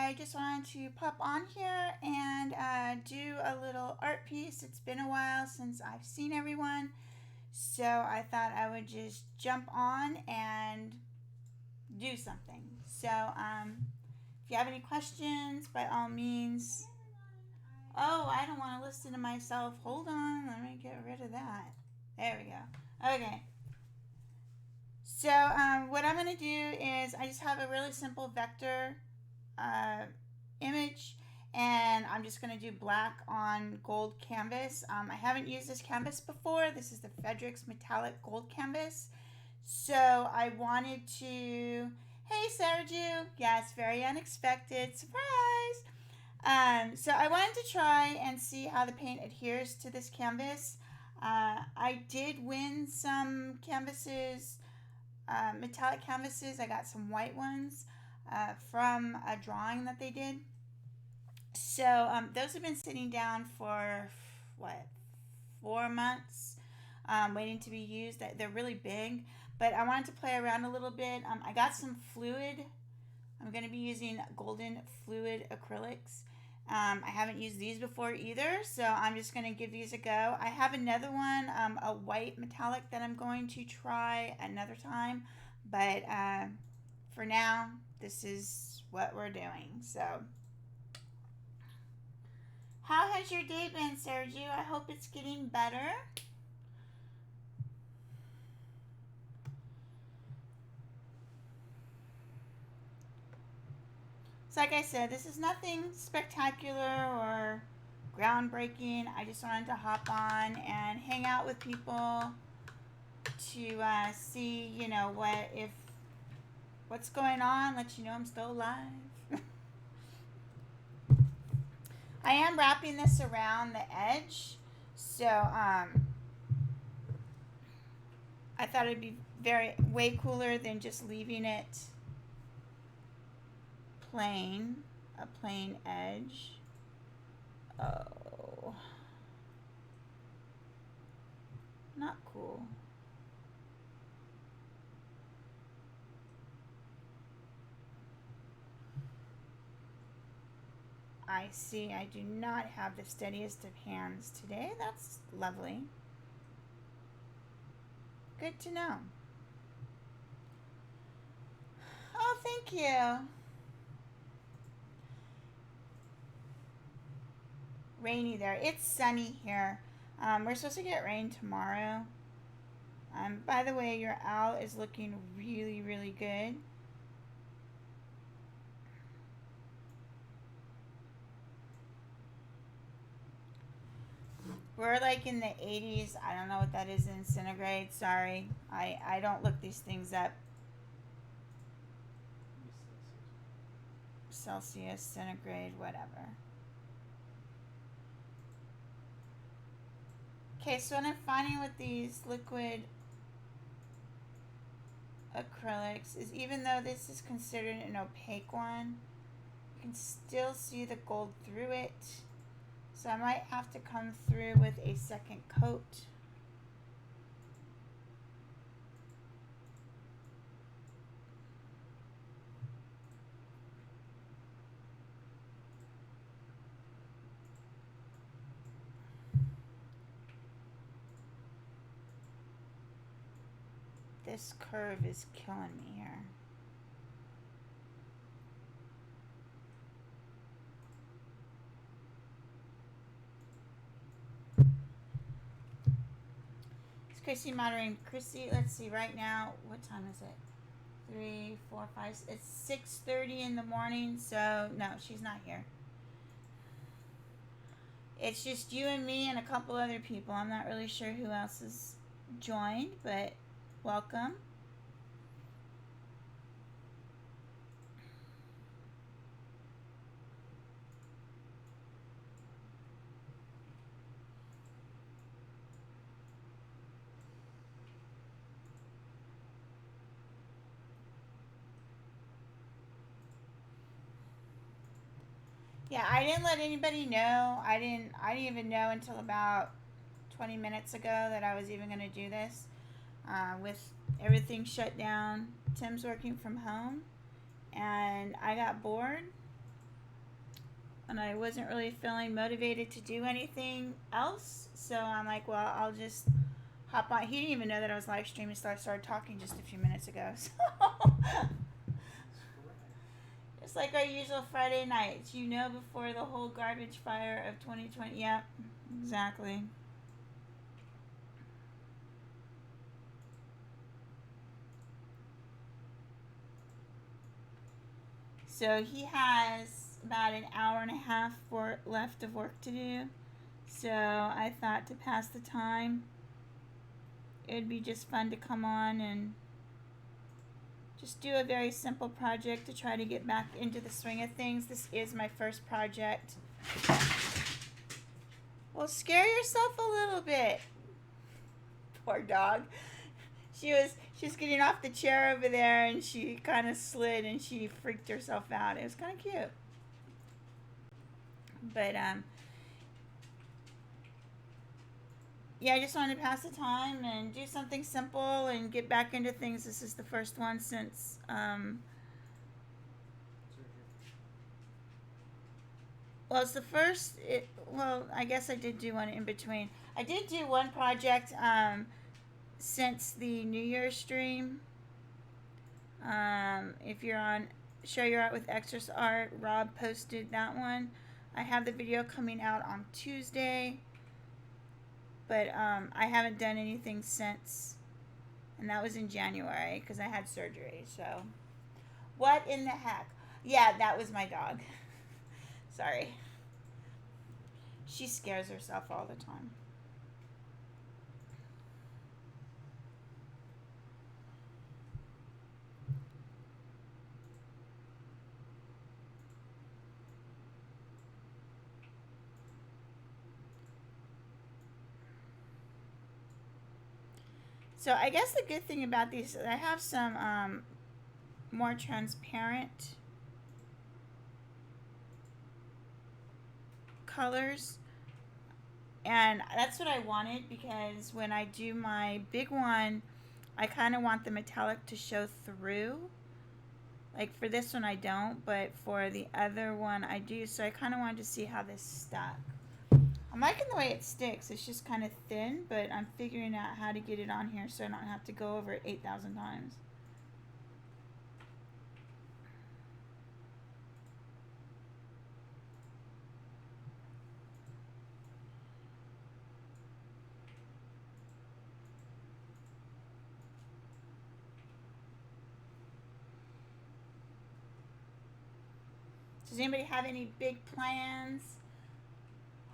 I just wanted to pop on here and do a little art piece. It's been a while since I've seen everyone, so I thought I would just jump on and do something. So if you have any questions, by all means. Oh, I don't want to listen to myself. Hold on, let me get rid of that. There we go. Okay. So what I'm going to do is I just have a really simple vector image, and I'm just going to do black on gold canvas. I haven't used this canvas before. This is the Fredrix Metallic Gold Canvas. So I wanted to, hey Sarah Jew, yes, very unexpected, surprise. So I wanted to try and see how the paint adheres to this canvas. I did win some canvases, metallic canvases. I got some white ones from a drawing that they did. So those have been sitting down for what, 4 months, waiting to be used. They're really big, but I wanted to play around a little bit. I got some fluid. I'm going to be using Golden Fluid Acrylics. I haven't used these before either, so I'm just going to give these a go. I have another one, a white metallic, that I'm going to try another time, but for now, this is what we're doing. So, how has your day been, Sergio? I hope it's getting better. So like I said, this is nothing spectacular or groundbreaking. I just wanted to hop on and hang out with people to see, you know, what's going on, let you know I'm still alive. I am wrapping this around the edge, so I thought it'd be way cooler than just leaving it plain, a plain edge. Oh, not cool. I see I do not have the steadiest of hands today. That's lovely. Good to know. Oh, thank you. Rainy there. It's sunny here. We're supposed to get rain tomorrow. By the way, your owl is looking really, really good. We're like in the 80s. I don't know what that is in centigrade. Sorry. I don't look these things up. Celsius, centigrade, whatever. Okay, so what I'm finding with these liquid acrylics is, even though this is considered an opaque one, you can still see the gold through it. So I might have to come through with a second coat. This curve is killing me here. It's Chrissy moderating. Chrissy, let's see, right now, what time is it? 3, 4, 5, it's 6:30 in the morning, so no, she's not here. It's just you and me and a couple other people. I'm not really sure who else has joined, but welcome. Yeah, I didn't let anybody know. I didn't even know until about 20 minutes ago that I was even going to do this. With everything shut down, Tim's working from home, and I got bored. and I wasn't really feeling motivated to do anything else. So I'm like, well, I'll just hop on. He didn't even know that I was live streaming, so I started talking just a few minutes ago. So it's like our usual Friday nights, you know, before the whole garbage fire of 2020. Yep, exactly. So he has about an hour and a half left of work to do. So I thought to pass the time, it would be just fun to come on and just do a very simple project to try to get back into the swing of things. This is my first project. Well, scare yourself a little bit. Poor dog. She's getting off the chair over there, and she kind of slid and she freaked herself out. It was kind of cute. But yeah, I just wanted to pass the time and do something simple and get back into things. This is the first one since well, it's the first. Well, I guess I did do one in between. I did do one project since the New Year's stream. If you're on Show Your Art with Xrissart, Rob posted that one. I have the video coming out on Tuesday, but I haven't done anything since, and that was in January because I had surgery. So, what in the heck? Yeah, that was my dog. Sorry. She scares herself all the time. So I guess the good thing about these, I have some more transparent colors, and that's what I wanted because when I do my big one, I kind of want the metallic to show through. Like for this one I don't, but for the other one I do, so I kind of wanted to see how this stuck. I'm liking the way it sticks. It's just kind of thin, but I'm figuring out how to get it on here so I don't have to go over it 8,000 times. Does anybody have any big plans?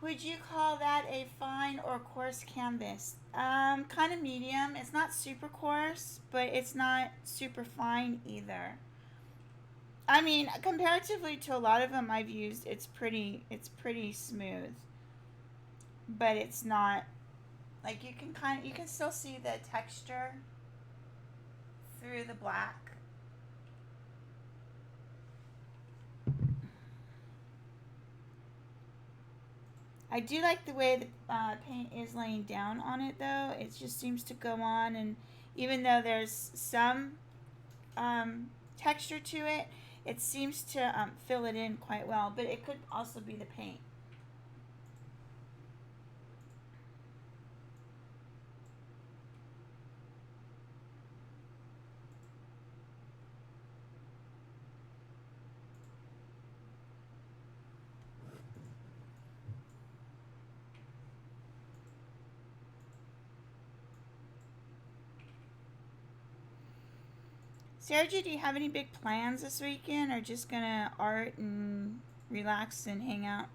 Would you call that a fine or coarse canvas? Kind of medium. It's not super coarse, but it's not super fine either. I mean, comparatively to a lot of them I've used, it's pretty smooth. But it's not, like you can still see the texture through the black. I do like the way the paint is laying down on it, though. It just seems to go on, and even though there's some texture to it, it seems to fill it in quite well. But it could also be the paint. Sarah G, do you have any big plans this weekend, or just gonna art and relax and hang out?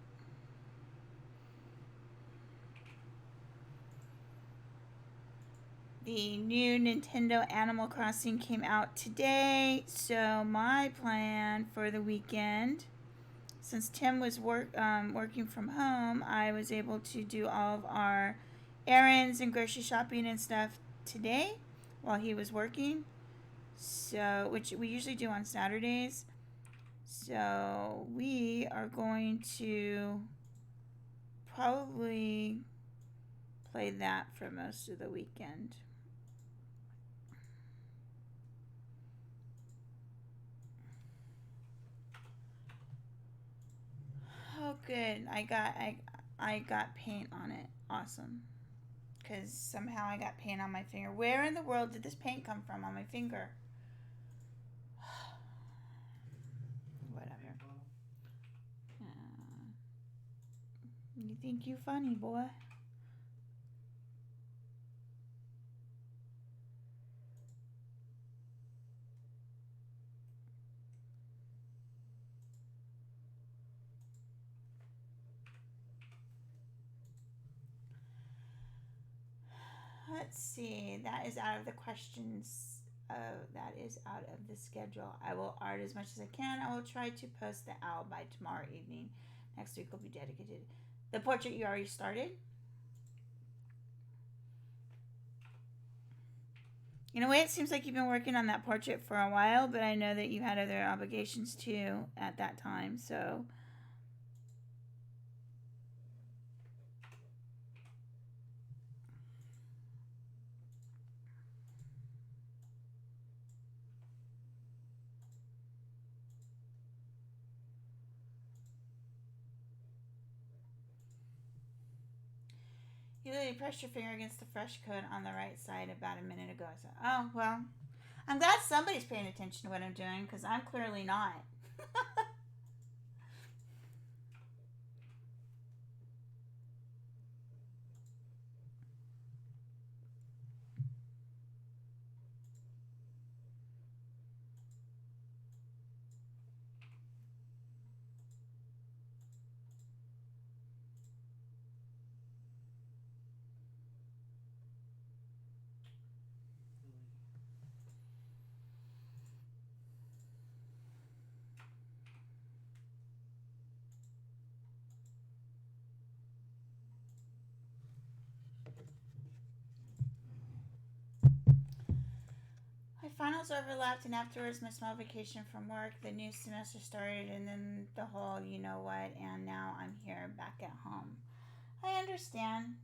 The new Nintendo Animal Crossing came out today, so my plan for the weekend, since Tim was working from home, I was able to do all of our errands and grocery shopping and stuff today while he was working. So, which we usually do on Saturdays. So, we are going to probably play that for most of the weekend. good. I got paint on it. Awesome. Because somehow I got paint on my finger. Where in the world did this paint come from on my finger? Whatever. You think you funny, boy? Let's see. That is out of the questions. That is out of the schedule. I will art as much as I can. I will try to post the owl by tomorrow evening. Next week will be dedicated. The portrait you already started? In a way, it seems like you've been working on that portrait for a while, but I know that you had other obligations too at that time, so... You literally pressed your finger against the fresh coat on the right side about a minute ago. So, oh, well, I'm glad somebody's paying attention to what I'm doing, because I'm clearly not. My finals overlapped, and afterwards my small vacation from work. The new semester started, and then the whole you know what, and now I'm here back at home. I understand.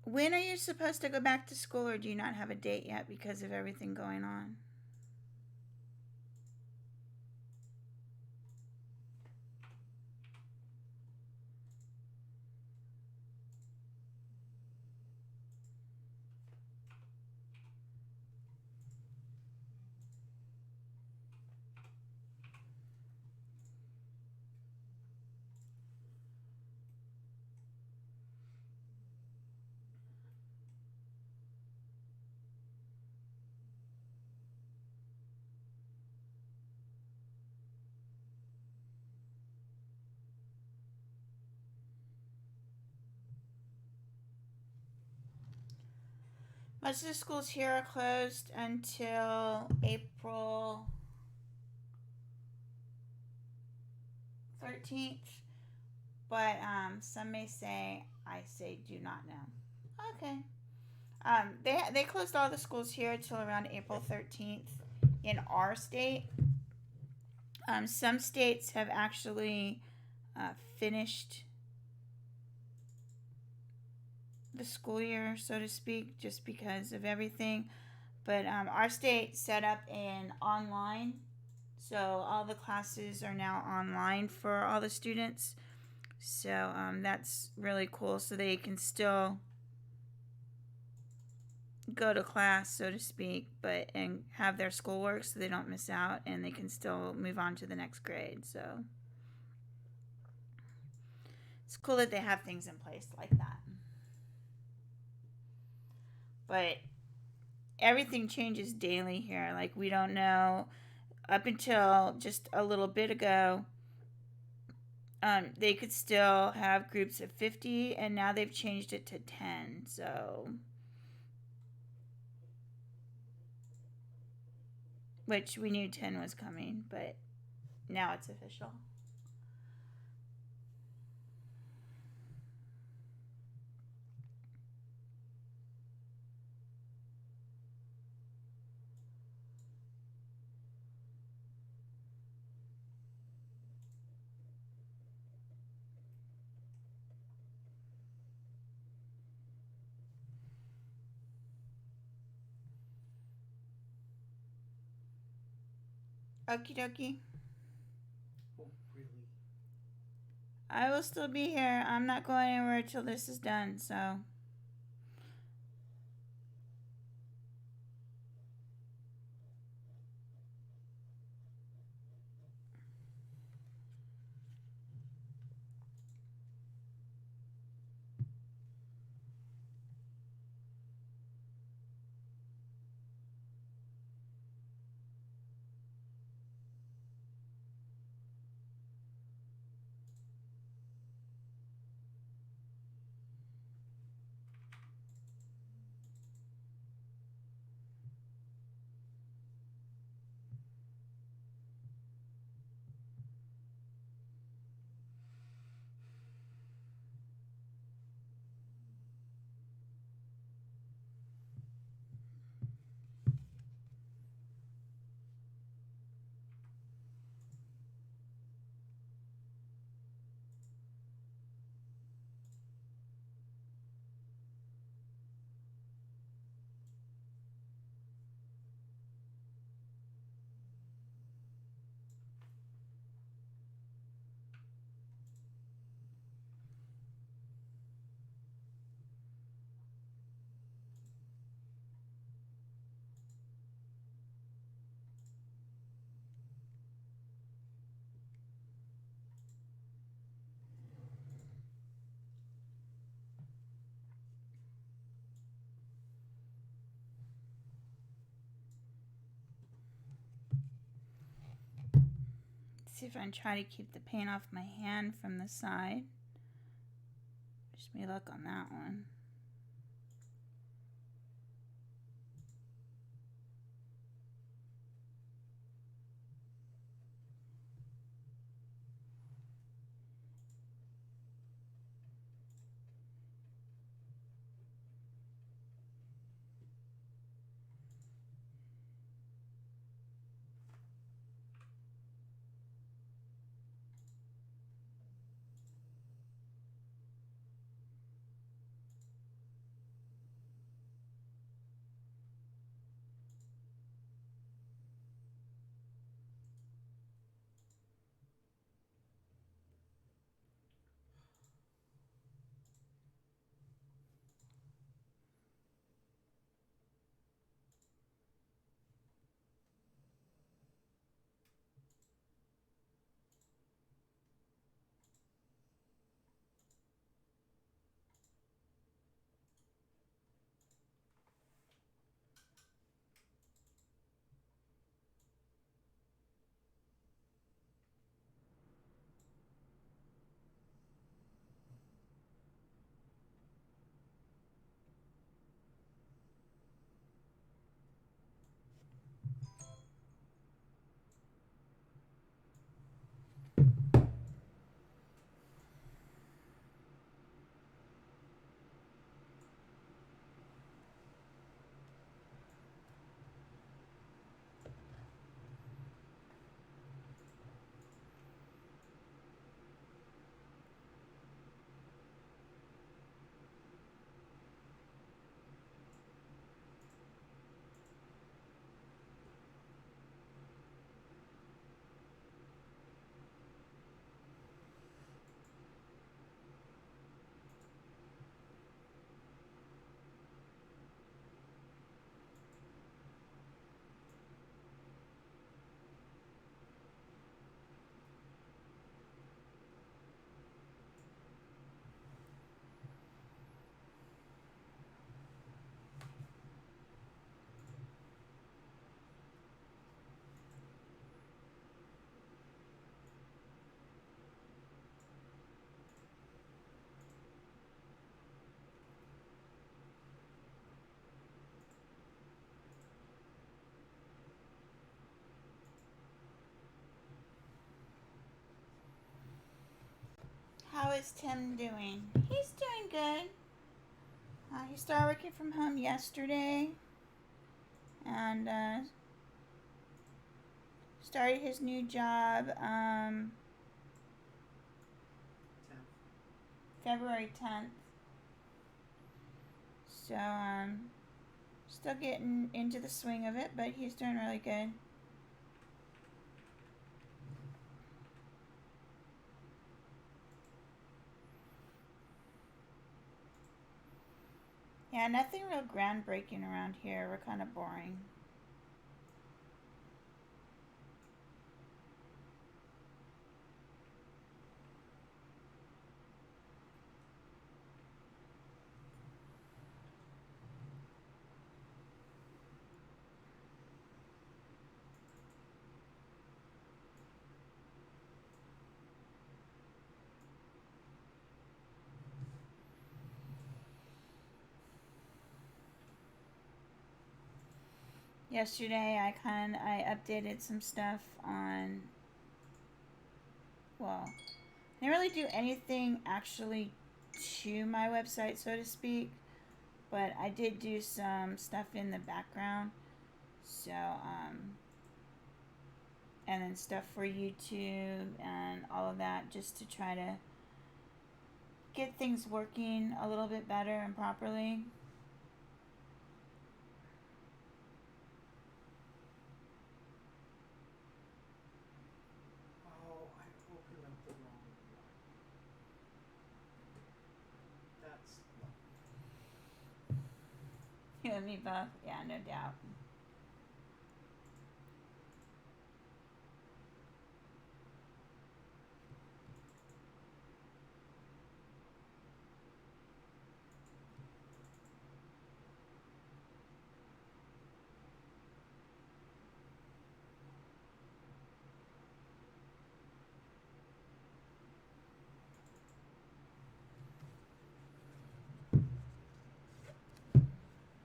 When are you supposed to go back to school, or do you not have a date yet because of everything going on? Most of the schools here are closed until April 13th, but some may say, I say do not know. Okay. They closed all the schools here until around April 13th in our state. Some states have actually finished the school year, so to speak, just because of everything. But our state set up an online, so all the classes are now online for all the students. So that's really cool, so they can still go to class, so to speak, and have their schoolwork so they don't miss out, and they can still move on to the next grade. So it's cool that they have things in place like that. But everything changes daily here. Like, we don't know. Up until just a little bit ago, they could still have groups of 50, and now they've changed it to 10. So, which we knew 10 was coming, but now it's official. Okie dokie. Oh, really? I will still be here. I'm not going anywhere till this is done, so. See if I can try to keep the paint off my hand from the side. Wish me luck on that one. How is Tim doing? He's doing good. He started working from home yesterday and started his new job February 10th. So still getting into the swing of it, but he's doing really good. Yeah, nothing real groundbreaking around here. We're kind of boring. Yesterday I updated some stuff on, well, I didn't really do anything actually to my website, so to speak, but I did do some stuff in the background. So, and then stuff for YouTube and all of that, just to try to get things working a little bit better and properly. Oh, I opened up the wrong one. That's You and me both. Yeah, no doubt.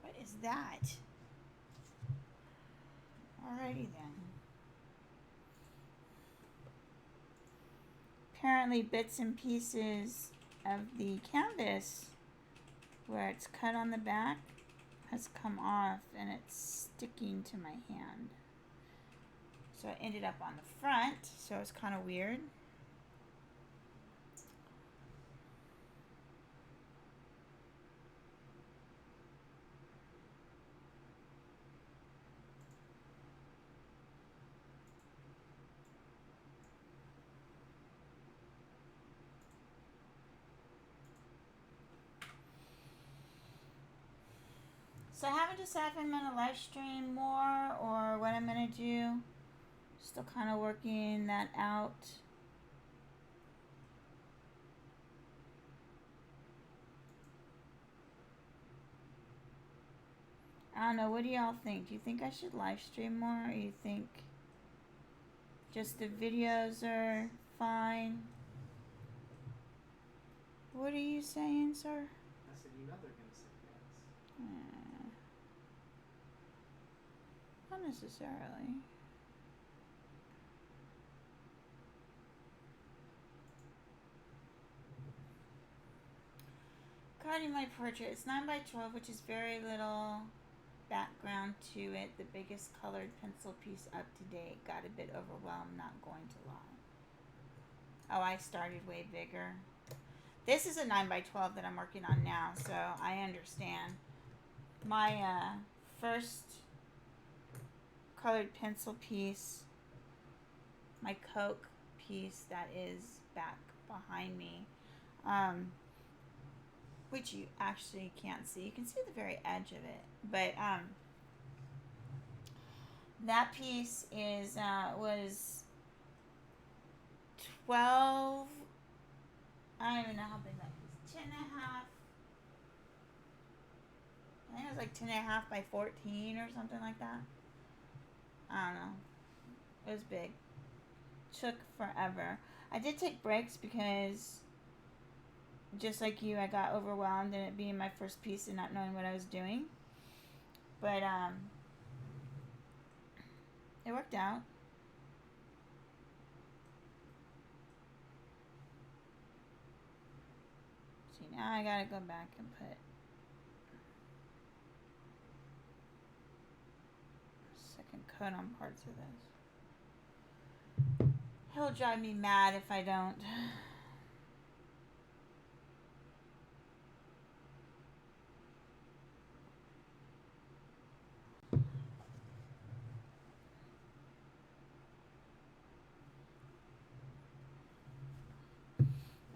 What is that? Alrighty then. Apparently bits and pieces of the canvas where it's cut on the back has come off and it's sticking to my hand. So it ended up on the front, so it's kind of weird. So I haven't decided if I'm going to live stream more or what I'm going to do. Still kind of working that out. I don't know. What do y'all think? Do you think I should live stream more, or you think just the videos are fine? What are you saying, sir? I said, you know they're gonna say yes. Not necessarily. Regarding my portrait, it's 9x12, which is very little background to it. The biggest colored pencil piece up to date. Got a bit overwhelmed, not going to lie. Oh, I started way bigger. This is a 9x12 that I'm working on now, so I understand. My first colored pencil piece, my Coke piece that is back behind me, which you actually can't see. You can see the very edge of it, but that piece is was 12. I don't even know how big that is. 10 and a half. I think it was like 10 and a half by 14 or something like that. I don't know. It was big. Took forever. I did take breaks because, just like you, I got overwhelmed in it being my first piece and not knowing what I was doing. But it worked out. See, now I gotta go back and put second coat on parts of this. He'll drive me mad if I don't.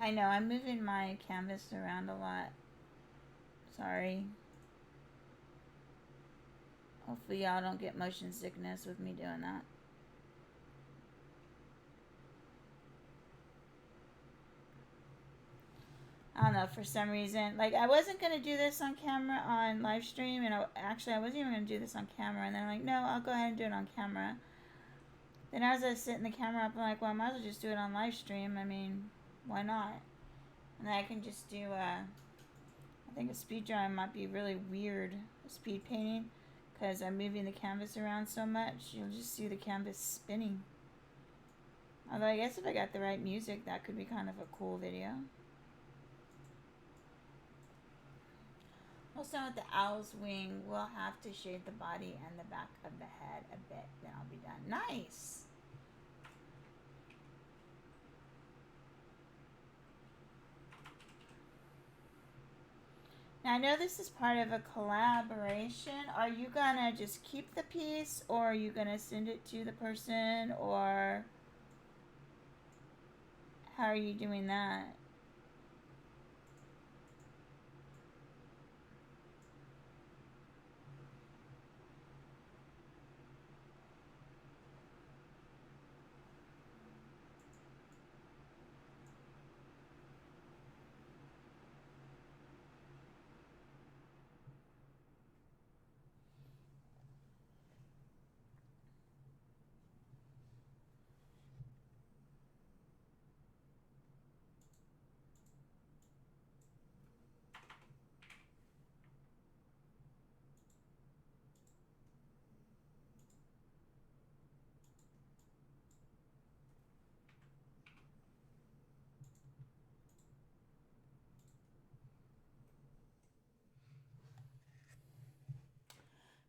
I know, I'm moving my canvas around a lot. Sorry. Hopefully y'all don't get motion sickness with me doing that. I don't know, for some reason, like, I wasn't going to do this on camera, on live stream, and actually I wasn't even going to do this on camera, and then I'm like, no, I'll go ahead and do it on camera. Then as I was setting the camera up, I'm like, well, I might as well just do it on live stream. I mean, why not? And then I can just do, I think a speed drawing might be really weird, speed painting, because I'm moving the canvas around so much, you'll just see the canvas spinning. Although I guess if I got the right music, that could be kind of a cool video. Also with the owl's wing, we'll have to shade the body and the back of the head a bit, then I'll be done. Nice! Now I know this is part of a collaboration. Are you gonna just keep the piece, or are you gonna send it to the person, or how are you doing that?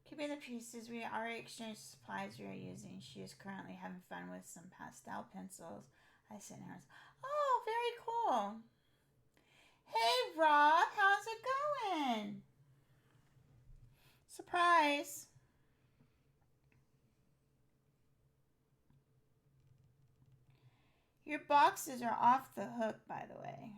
Could be the pieces we already exchanged supplies we are using. She is currently having fun with some pastel pencils. I sent her. Oh, very cool. Hey, Rob, how's it going? Surprise. Your boxes are off the hook, by the way.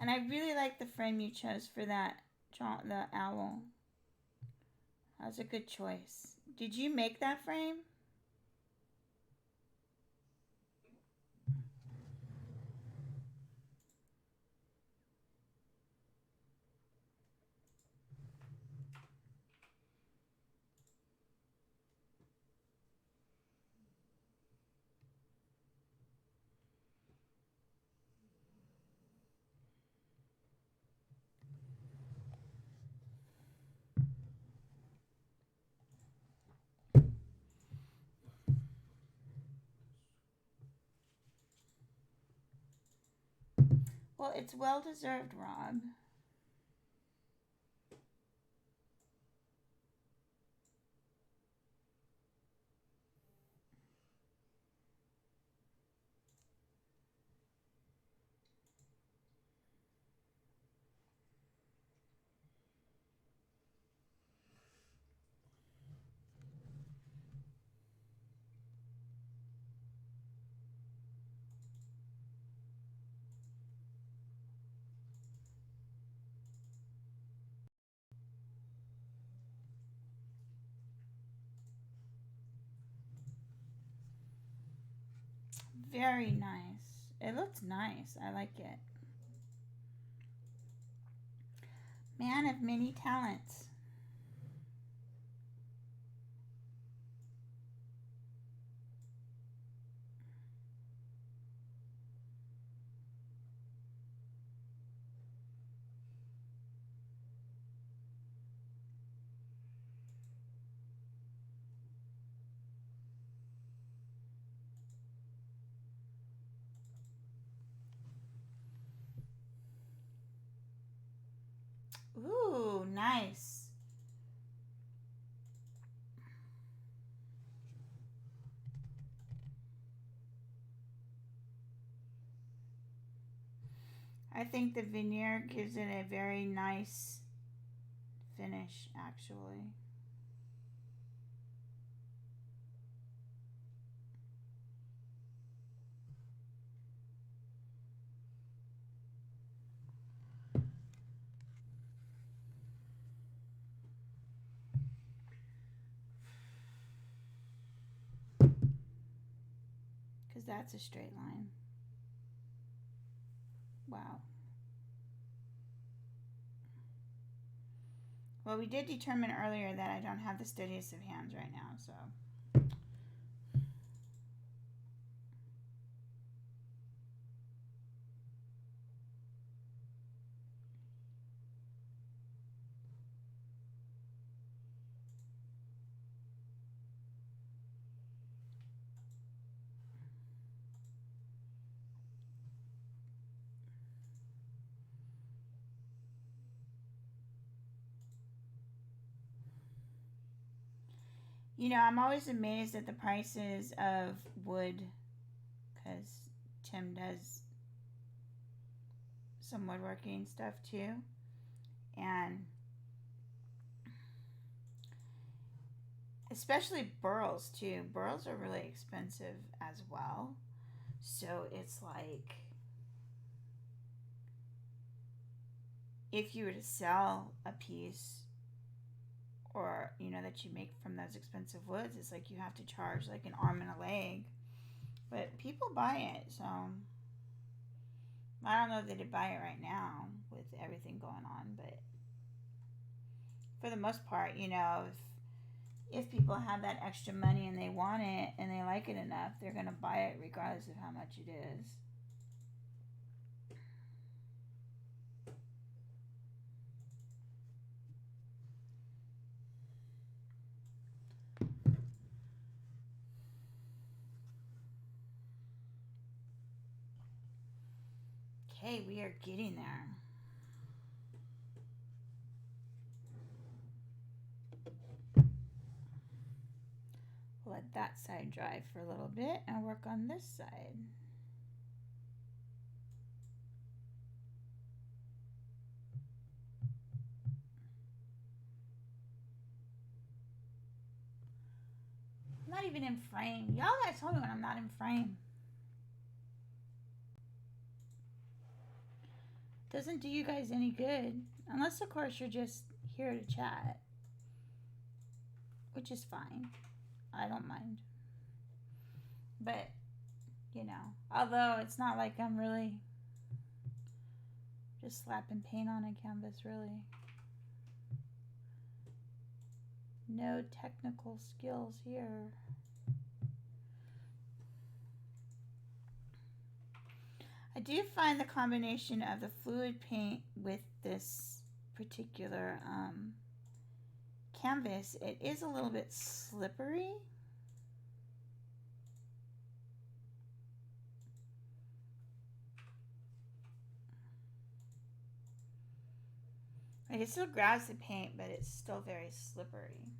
And I really like the frame you chose for that, the owl. That was a good choice. Did you make that frame? Well, it's well deserved, Rob. Very nice. It looks nice. I like it. Man of many talents. I think the veneer gives it a very nice finish, actually. Because that's a straight line. Wow. Well, we did determine earlier that I don't have the steadiest of hands right now, so. You know, I'm always amazed at the prices of wood, because Tim does some woodworking stuff too. And especially burls too. Burls are really expensive as well. So it's like, if you were to sell a piece, or you know, that you make from those expensive woods, it's like you have to charge like an arm and a leg. But people buy it, so I don't know if they'd buy it right now with everything going on, but for the most part, you know, if people have that extra money and they want it and they like it enough, they're gonna buy it regardless of how much it is. Okay, we are getting there. Let that side dry for a little bit and work on this side. I'm not even in frame. Y'all gotta tell me when I'm not in frame. Doesn't do you guys any good. Unless, of course, you're just here to chat. Which is fine. I don't mind. But, you know, although it's not like I'm really just slapping paint on a canvas, really. No technical skills here. I do find the combination of the fluid paint with this particular canvas, it is a little bit slippery. Like, it still grabs the paint, but it's still very slippery.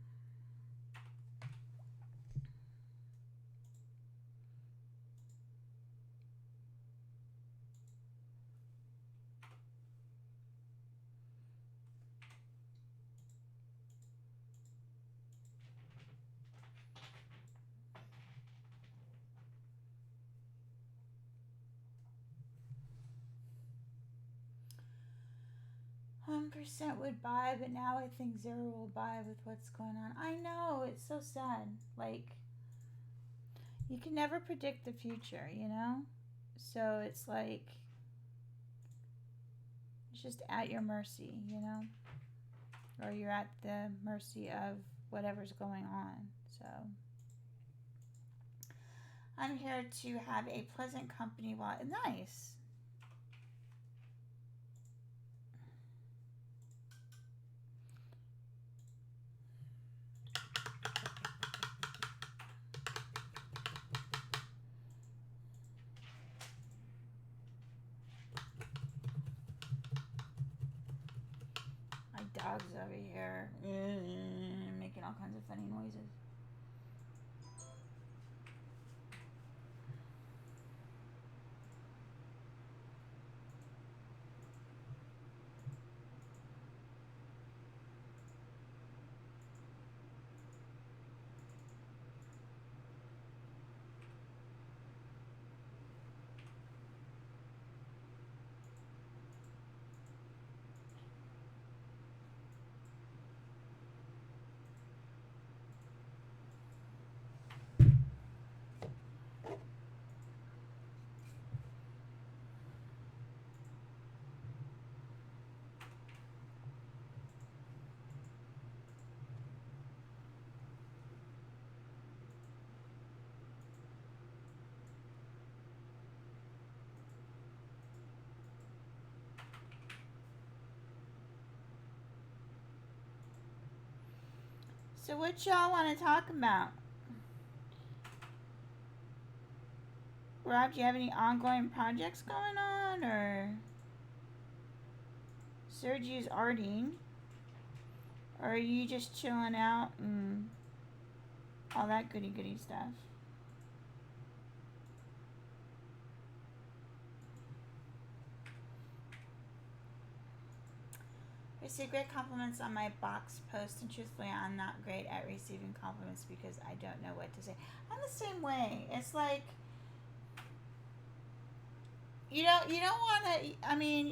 Percent would buy, but now I think 0 will buy with what's going on. I know, it's so sad. Like, you can never predict the future, you know? So it's like, it's just at your mercy, you know? Or you're at the mercy of whatever's going on. So I'm here to have a pleasant company while nice. Dogs over here making all kinds of funny noises. So what y'all want to talk about? Rob, do you have any ongoing projects going on, or Sergio's arting? Or are you just chilling out and all that goody goody stuff? I receive great compliments on my box post, and truthfully, I'm not great at receiving compliments because I don't know what to say. I'm the same way. It's like you don't want to. I mean,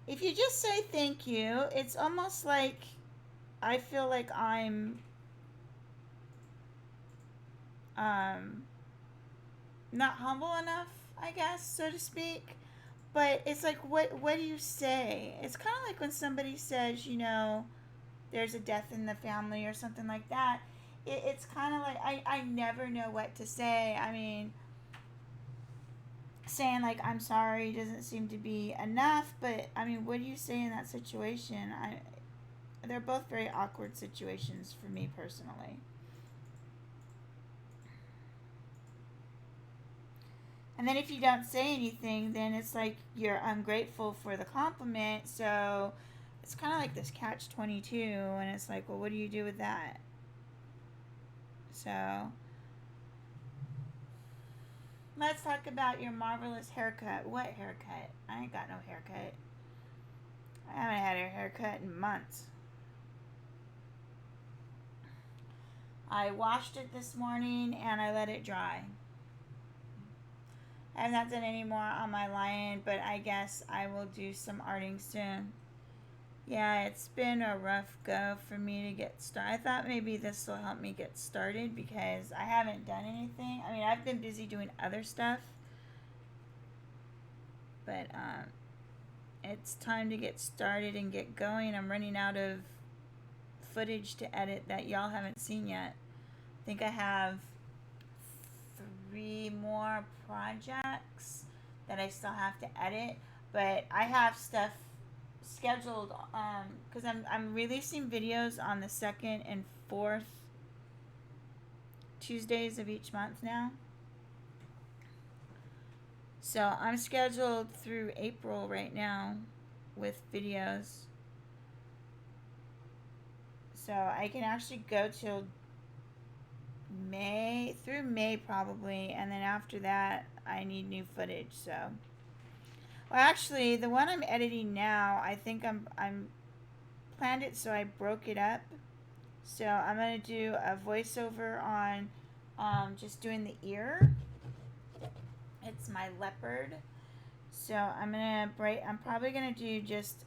if you just say thank you, it's almost like I feel like I'm not humble enough, I guess, so to speak. But it's like, what do you say? It's kind of like when somebody says, there's a death in the family or something like that. It's kind of like, I never know what to say. I mean, saying like I'm sorry doesn't seem to be enough, but I mean, what do you say in that situation? They're both very awkward situations for me personally. And then if you don't say anything, then it's like you're ungrateful for the compliment. So it's kind of like this catch-22, and it's like, well, what do you do with that? So let's talk about your marvelous haircut. What haircut? I ain't got no haircut. I haven't had a haircut in months. I washed it this morning and I let it dry. I have not done any more on my lion, but I guess I will do some arting soon. Yeah, it's been a rough go for me to get started. I thought maybe this will help me get started because I haven't done anything. I mean, I've been busy doing other stuff, but it's time to get started and get going. I'm running out of footage to edit that y'all haven't seen yet. I think I have 3 more projects that I still have to edit, but I have stuff scheduled because I'm releasing videos on the 2nd and 4th Tuesdays of each month now. So I'm scheduled through April right now with videos. So I can actually go till May, through May probably, and then after that I need new footage. So, well, actually the one I'm editing now, I think I'm planned it so I broke it up. So I'm gonna do a voiceover on just doing the ear. It's my leopard. So I'm probably gonna do just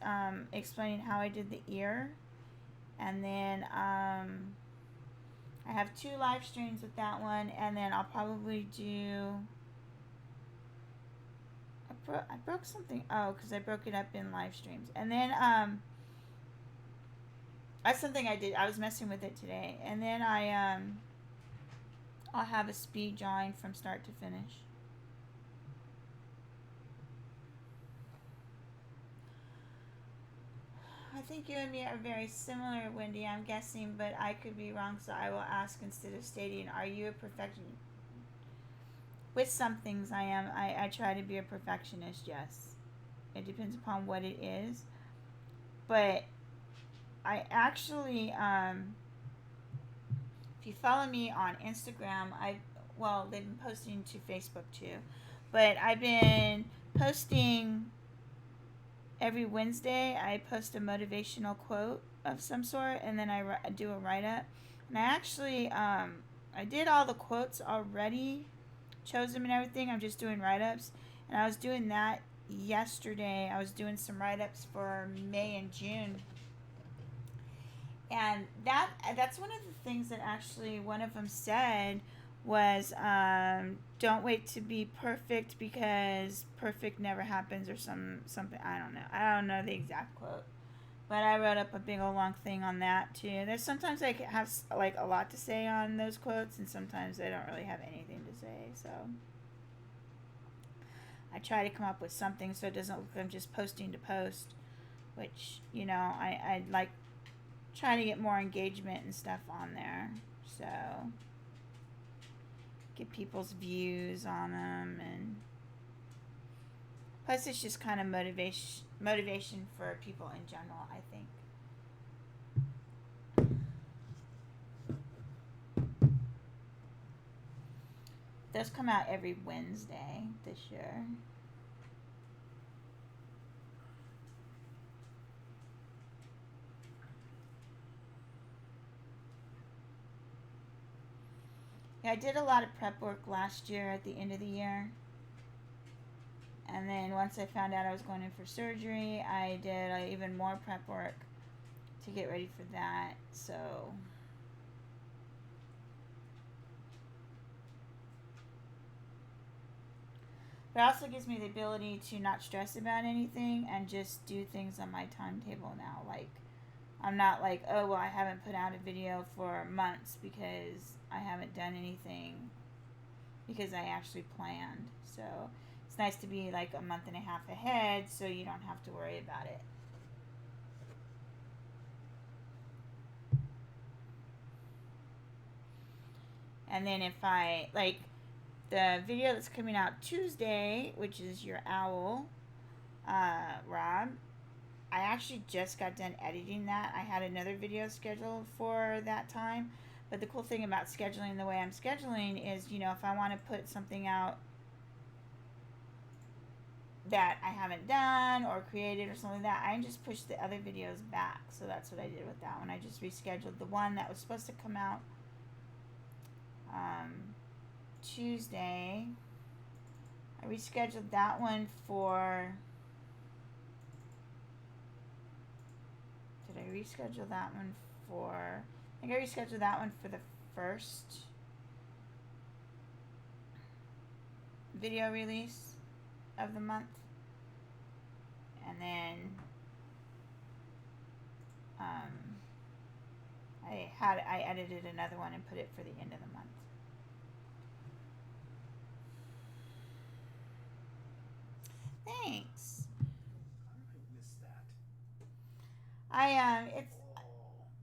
explaining how I did the ear, and then I have 2 live streams with that one, and then I'll probably do. I broke something. Oh, because I broke it up in live streams, and then that's something I did. I was messing with it today, and then I'll have a speed drawing from start to finish. I think you and me are very similar, Wendy, I'm guessing, but I could be wrong, so I will ask instead of stating, are you a perfectionist? With some things I am. I try to be a perfectionist, yes. It depends upon what it is. But I actually, if you follow me on Instagram, they've been posting to Facebook too, but I've been posting every Wednesday. I post a motivational quote of some sort, and then I do a write-up. And I actually, I did all the quotes already, chose them and everything. I'm just doing write-ups, and I was doing that yesterday. I was doing some write-ups for May and June, and that's one of the things that actually one of them said was, don't wait to be perfect because perfect never happens, or something. I don't know the exact quote, but I wrote up a big old long thing on that too. There's sometimes I have like a lot to say on those quotes, and sometimes I don't really have anything to say, so I try to come up with something so it doesn't look like I'm just posting to post, which I like trying to get more engagement and stuff on there. So get people's views on them, and plus it's just kind of motivation for people in general, I think. Those come out every Wednesday this year. Yeah, I did a lot of prep work last year at the end of the year. And then once I found out I was going in for surgery, I did even more prep work to get ready for that. So it also gives me the ability to not stress about anything and just do things on my timetable now. Like, I'm not like, oh, well, I haven't put out a video for months because I haven't done anything because I actually planned. So it's nice to be like a month and a half ahead so you don't have to worry about it. And then if I, like, the video that's coming out Tuesday, which is your owl, Rob, I actually just got done editing that. I had another video scheduled for that time. But the cool thing about scheduling the way I'm scheduling is, you know, if I want to put something out that I haven't done or created or something like that, I can just push the other videos back. So that's what I did with that one. I just rescheduled the one that was supposed to come out Tuesday. I rescheduled that one for... Did I reschedule that one for... I think I rescheduled that one for the first video release of the month. And then I edited another one and put it for the end of the month. Thanks. I missed that.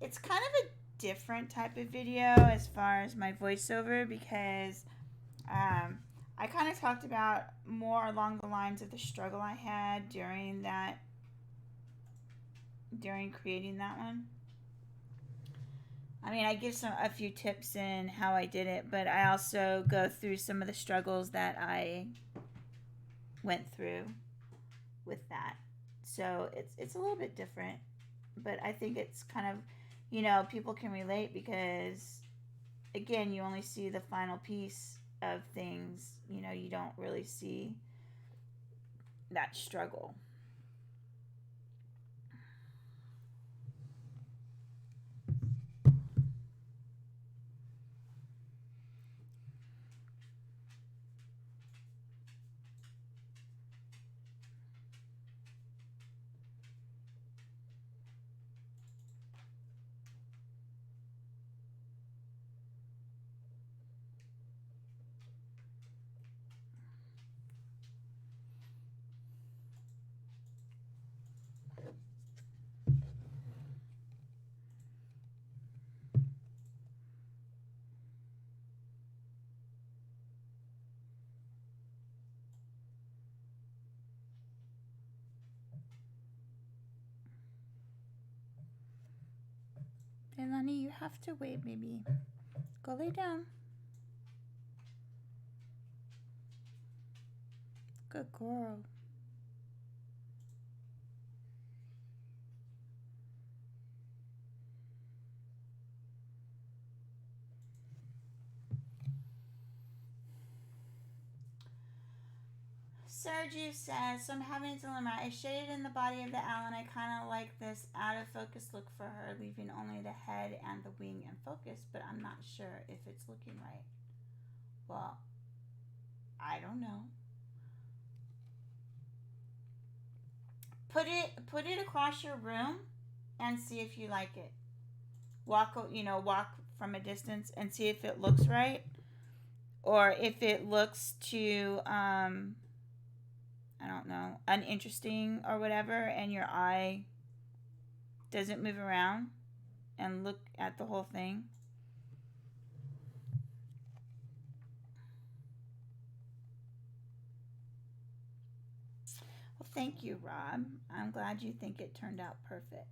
It's kind of a different type of video as far as my voiceover, because I kind of talked about more along the lines of the struggle I had during creating that one. I mean, I give a few tips in how I did it, but I also go through some of the struggles that I went through with that. So it's a little bit different, but I think it's kind of, you know, people can relate because, again, you only see the final piece of things. You know, you don't really see that struggle. Hey, Lonnie, you have to wait, baby. Go lay down. Good girl. Sergio says, so I'm having a dilemma. I shaded in the body of the owl and I kind of like this out of focus look for her, leaving only the head and the wing in focus, but I'm not sure if it's looking right. Well, I don't know. Put it across your room and see if you like it. Walk from a distance and see if it looks right, or if it looks too I don't know, uninteresting or whatever, and your eye doesn't move around. and look at the whole thing. Well, thank you, Rob. I'm glad you think it turned out perfect.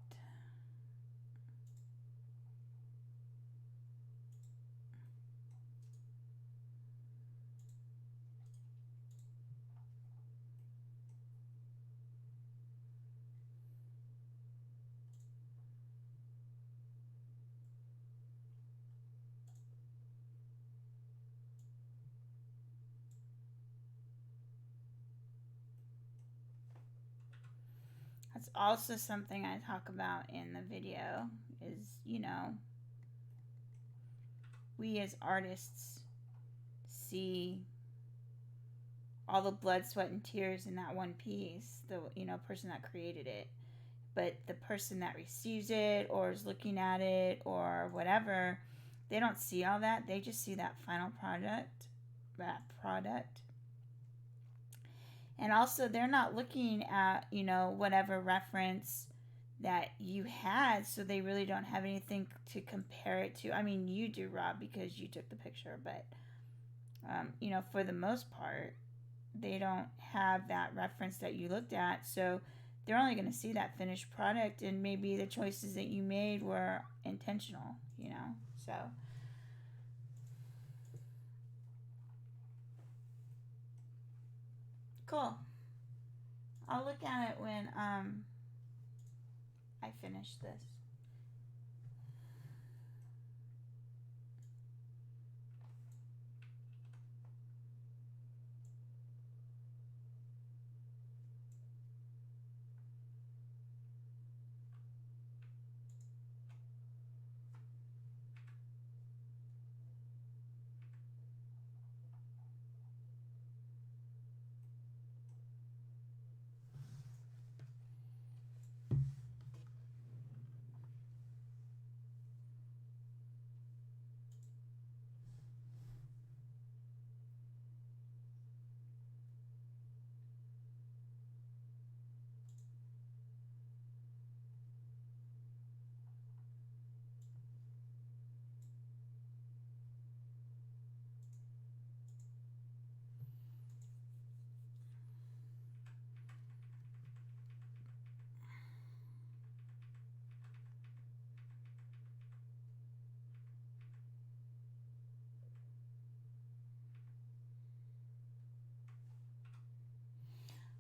That's also something I talk about in the video is, you know, we as artists see all the blood, sweat, and tears in that one piece, the, you know, person that created it. But the person that receives it or is looking at it or whatever, they don't see all that. They just see that final product, And also, they're not looking at, you know, whatever reference that you had, so they really don't have anything to compare it to. I mean, you do, Rob, because you took the picture, but, you know, for the most part, they don't have that reference that you looked at, so they're only going to see that finished product, and maybe the choices that you made were intentional, you know, so. Cool. I'll look at it when I finish this.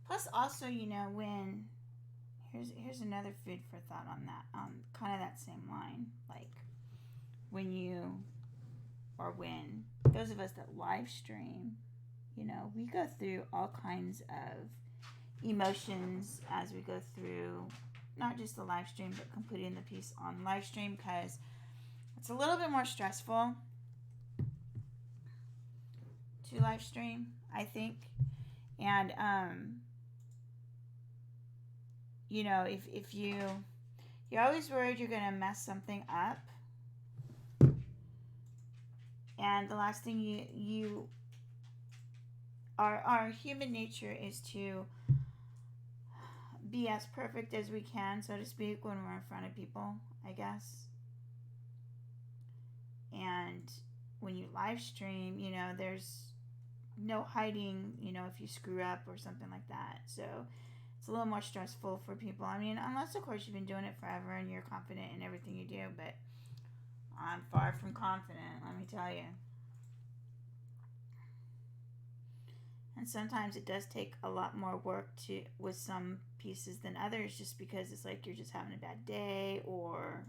Plus, also, you know, when here's another food for thought on that, kind of that same line, like when you or when those of us that live stream, you know, we go through all kinds of emotions as we go through not just the live stream but completing the piece on live stream, because it's a little bit more stressful to live stream, I think. And you know, if you're always worried you're gonna mess something up, and the last thing you our human nature is to be as perfect as we can, so to speak, when we're in front of people, I guess. And when you live stream, you know, there's no hiding, you know, if you screw up or something like that. So it's a little more stressful for people. I mean, unless, of course, you've been doing it forever and you're confident in everything you do, but I'm far from confident, let me tell you. And sometimes it does take a lot more work with some pieces than others, just because it's like you're just having a bad day, or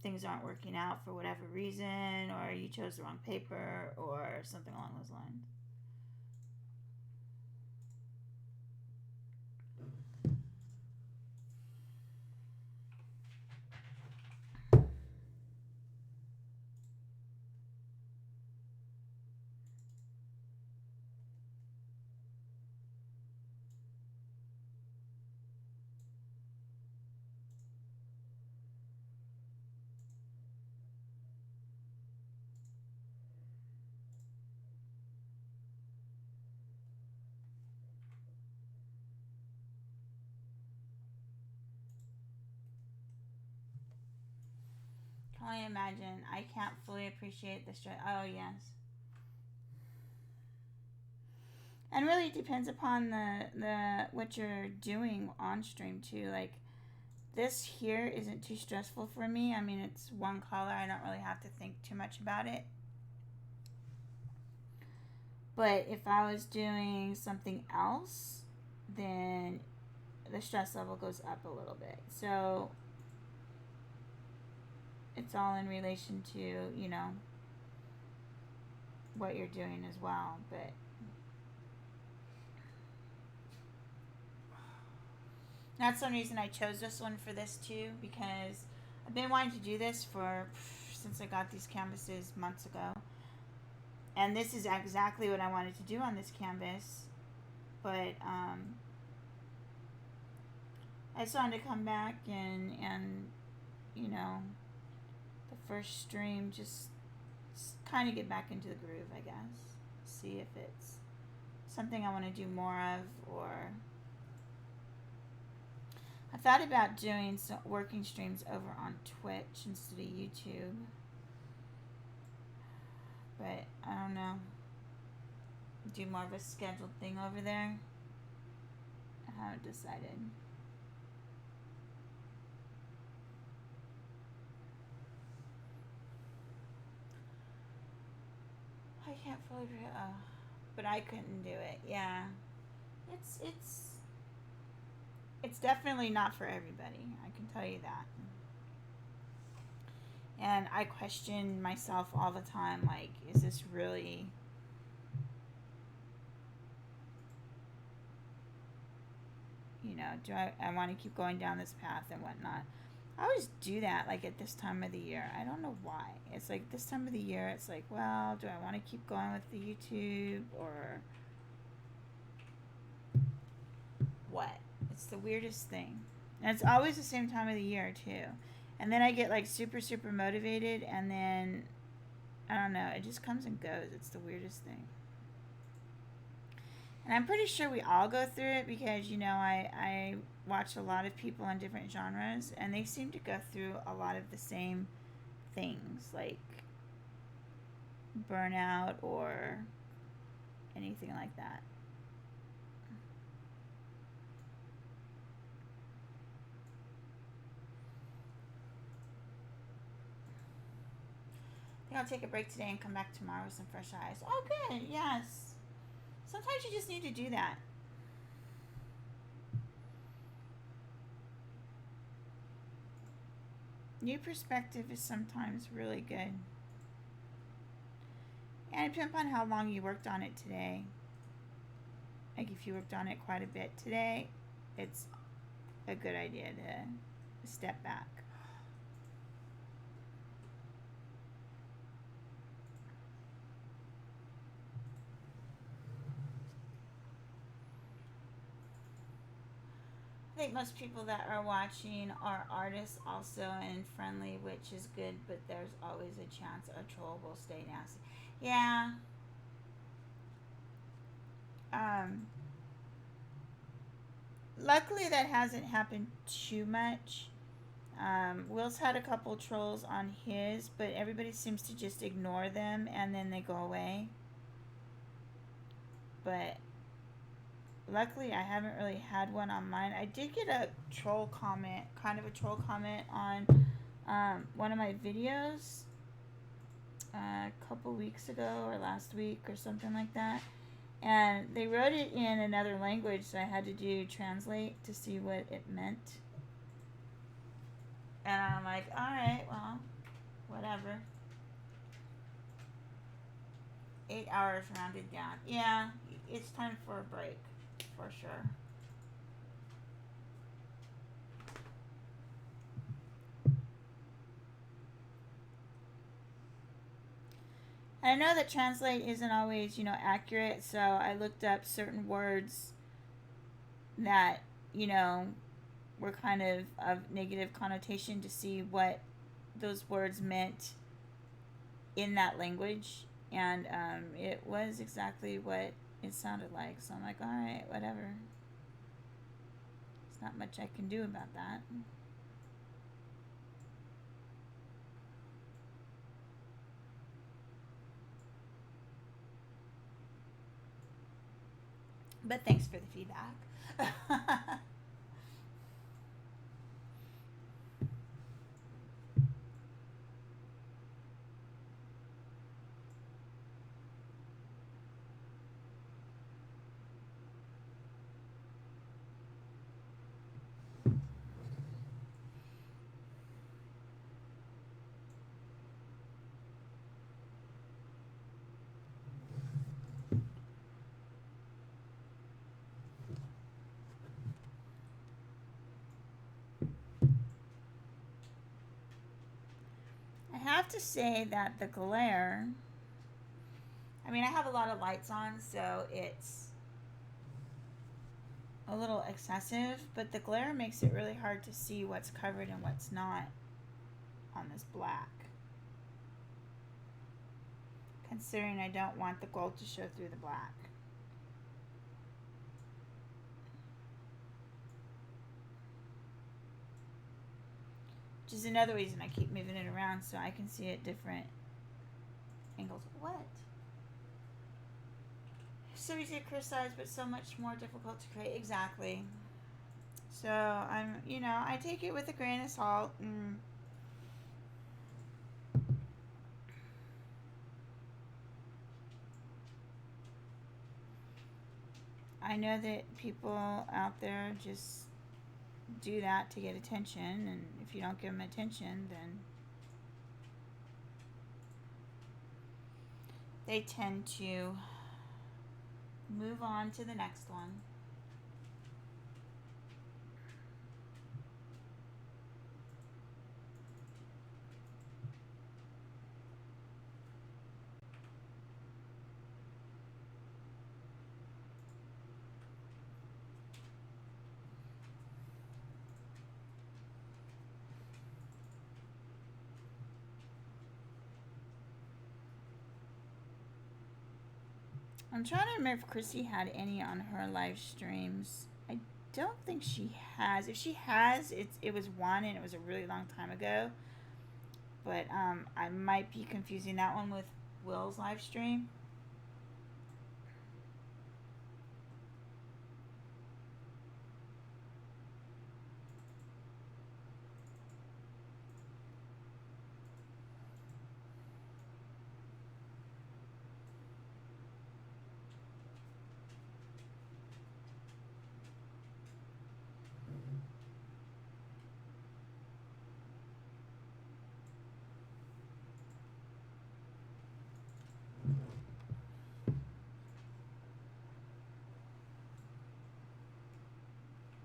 things aren't working out for whatever reason, or you chose the wrong paper, or something along those lines. only imagine. I can't fully appreciate the stress. Oh, yes. And really it depends upon the what you're doing on stream too. Like this here isn't too stressful for me. I mean, it's one color. I don't really have to think too much about it. But if I was doing something else, then the stress level goes up a little bit. So it's all in relation to, you know, what you're doing as well. But that's one reason I chose this one for this too, because I've been wanting to do this since I got these canvases months ago. And this is exactly what I wanted to do on this canvas. But I just wanted to come back and you know, the first stream just kind of get back into the groove, I guess. See if it's something I want to do more of, or I thought about doing some working streams over on Twitch instead of YouTube. But I don't know. Do more of a scheduled thing over there. I haven't decided. I can't fully. But I couldn't do it. Yeah, it's definitely not for everybody. I can tell you that. And I question myself all the time, like, is this really you know, do I want to keep going down this path and whatnot. I always do that, like, at this time of the year. I don't know why. It's like this time of the year, it's like, well, do I want to keep going with the YouTube or what? It's the weirdest thing. And it's always the same time of the year, too. And then I get, like, super, super motivated, and then, I don't know, it just comes and goes. It's the weirdest thing. And I'm pretty sure we all go through it because, you know, I watch a lot of people in different genres, and they seem to go through a lot of the same things, like burnout or anything like that. I think I'll take a break today and come back tomorrow with some fresh eyes. Oh, good. Yes. Sometimes you just need to do that. New perspective is sometimes really good. And it depends on how long you worked on it today. Like if you worked on it quite a bit today, it's a good idea to step back. I think most people that are watching are artists also and friendly, which is good, but there's always a chance a troll will stay nasty. Yeah. Luckily that hasn't happened too much. Will's had a couple trolls on his, but everybody seems to just ignore them and then they go away. But luckily, I haven't really had one on mine. I did get a troll comment, kind of a troll comment on one of my videos a couple weeks ago or last week or something like that. And they wrote it in another language, so I had to do translate to see what it meant. And I'm like, alright, well, whatever. 8 hours rounded down. Yeah, it's time for a break. For sure. And I know that translate isn't always, you know, accurate, so I looked up certain words that, you know, were kind of negative connotation to see what those words meant in that language, and it was exactly what it sounded like. So I'm like, all right, whatever. There's not much I can do about that. But thanks for the feedback. I have to say that the glare, I mean, I have a lot of lights on, so it's a little excessive, but the glare makes it really hard to see what's covered and what's not on this black. Considering I don't want the gold to show through the black. Which is another reason I keep moving it around so I can see it different angles. What? So easy to criticize, but so much more difficult to create. Exactly. So I'm, you know, I take it with a grain of salt. And I know that people out there just do that to get attention, and if you don't give them attention, then they tend to move on to the next one. I'm trying to remember if Chrissy had any on her live streams. I don't think she has. If she has, it was one and it was a really long time ago. But I might be confusing that one with Will's live stream.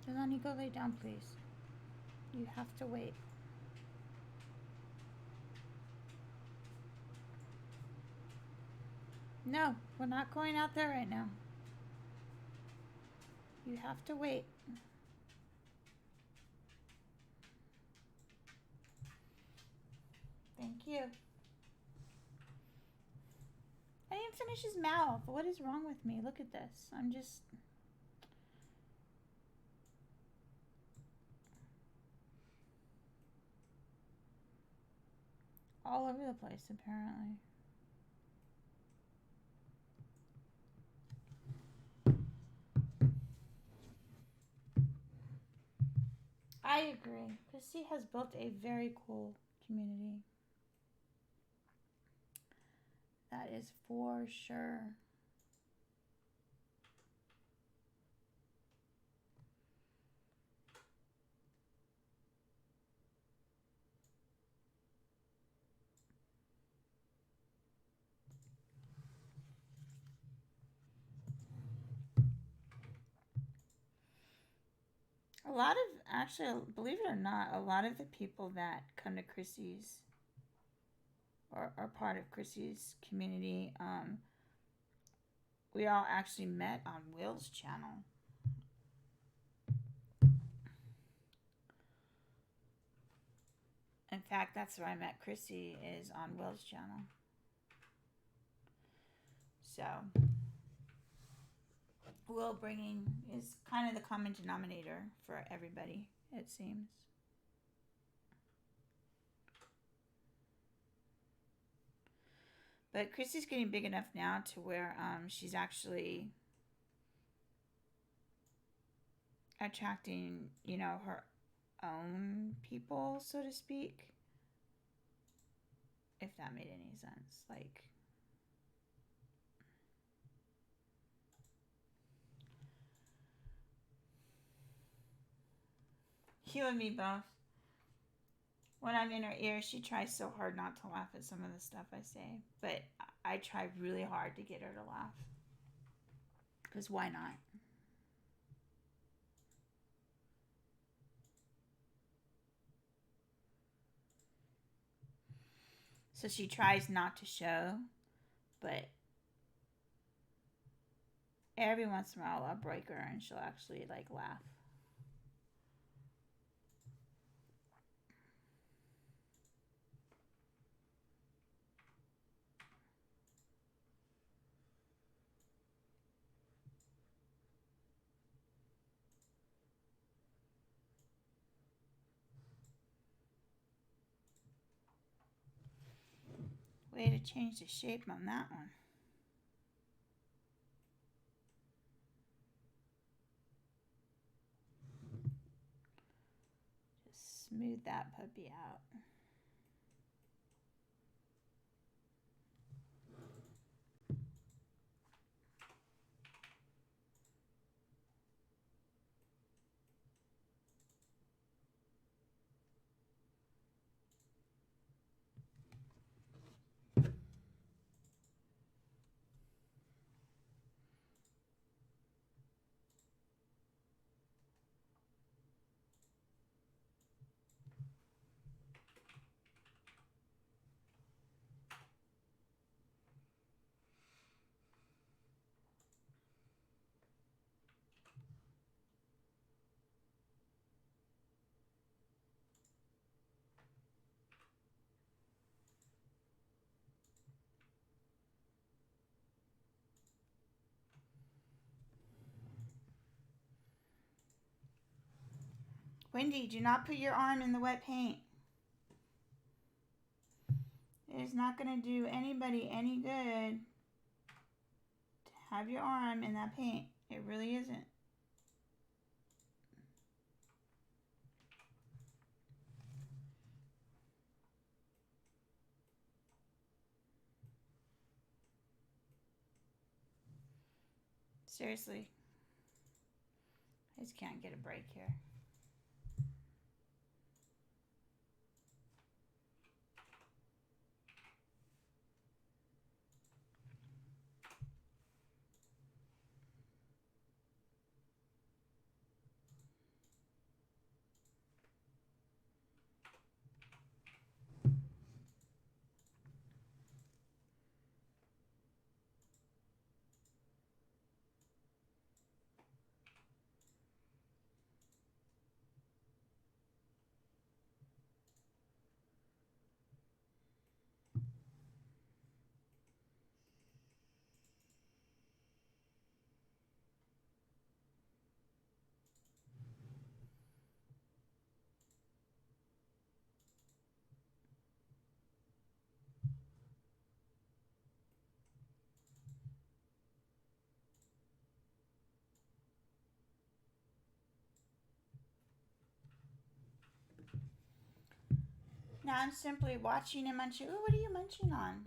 Delani, go lay down, please. You have to wait. No, we're not going out there right now. You have to wait. Thank you. I didn't finish his mouth. What is wrong with me? Look at this. I'm just... all over the place, apparently. I agree. Chrissy has built a very cool community. That is for sure. A lot of, actually, believe it or not, a lot of the people that come to Chrissy's or are part of Chrissy's community, we all actually met on Will's channel. In fact, that's where I met Chrissy, is on Will's channel. So, Will bringing is kind of the common denominator for everybody, it seems. But Chrissy's getting big enough now to where she's actually attracting, you know, her own people, so to speak. If that made any sense. Like, you and me both. When I'm in her ear, she tries so hard not to laugh at some of the stuff I say. But I try really hard to get her to laugh. Because why not? So she tries not to show, but every once in a while I'll break her and she'll actually like laugh. Way to change the shape on that one. Just smooth that puppy out. Wendy, do not put your arm in the wet paint. It is not going to do anybody any good to have your arm in that paint. It really isn't. Seriously. I just can't get a break here. Now I'm simply watching him munch. Ooh, what are you munching on?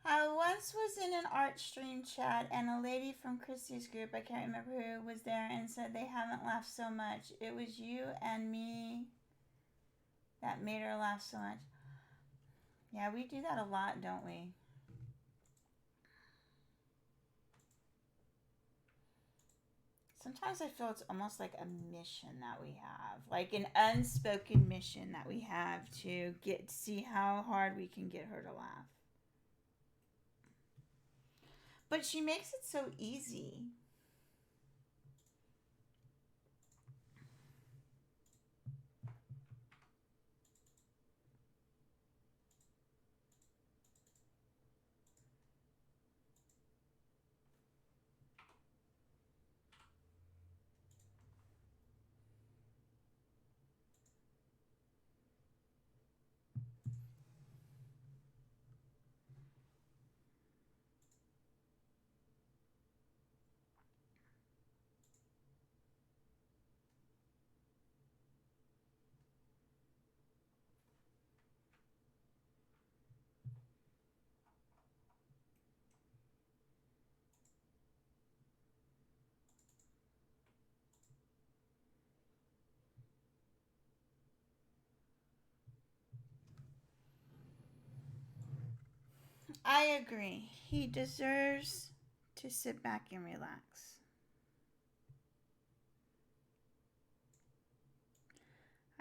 I once was in an art stream chat and a lady from Chrissy's group, I can't remember who, was there and said they haven't laughed so much. It was you and me that made her laugh so much. Yeah, we do that a lot, don't we? Sometimes I feel it's almost like a mission that we have, like an unspoken mission that we have to see how hard we can get her to laugh. But she makes it so easy. I agree. He deserves to sit back and relax.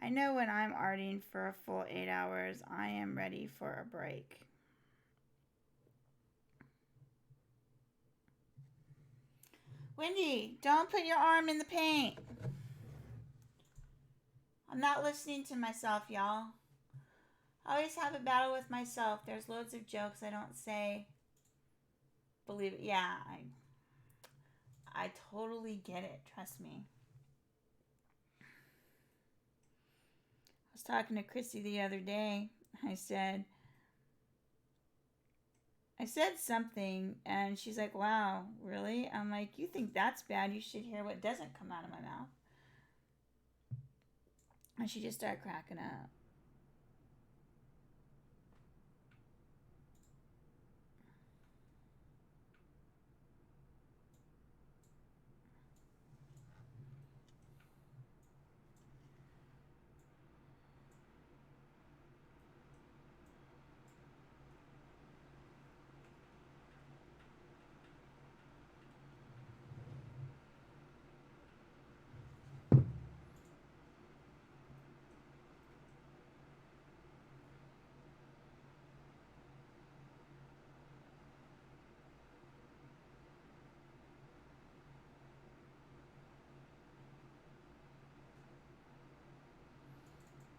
I know when I'm arting for a full 8 hours, I am ready for a break. Wendy, don't put your arm in the paint. I'm not listening to myself, y'all. I always have a battle with myself. There's loads of jokes I don't say. Believe it. Yeah, I totally get it. Trust me. I was talking to Chrissy the other day. I said something, and she's like, wow, really? I'm like, you think that's bad? You should hear what doesn't come out of my mouth. And she just started cracking up.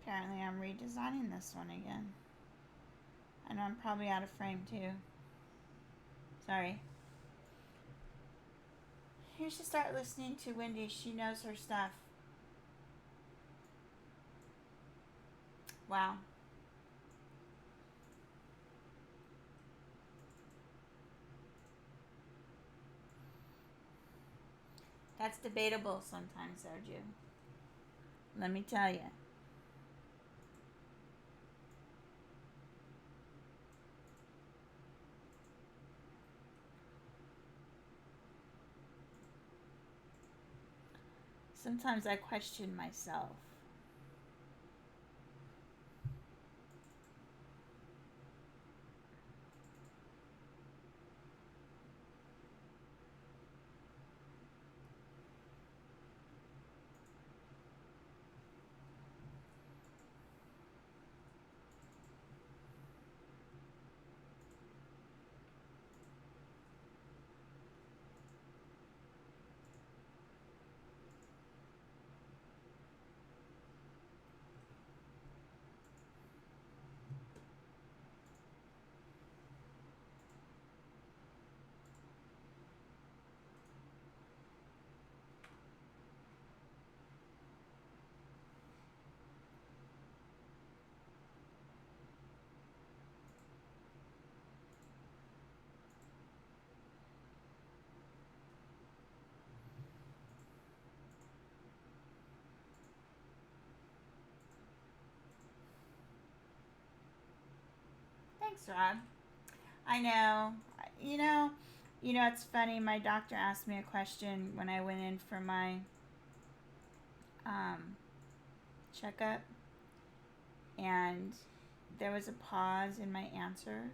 Apparently I'm redesigning this one again. I know I'm probably out of frame too. Sorry. You should start listening to Wendy. She knows her stuff. Wow. That's debatable sometimes, Sergio. Let me tell you. Sometimes I question myself. Thanks, Rob. I know. You know, it's funny. My doctor asked me a question when I went in for my checkup, and there was a pause in my answer,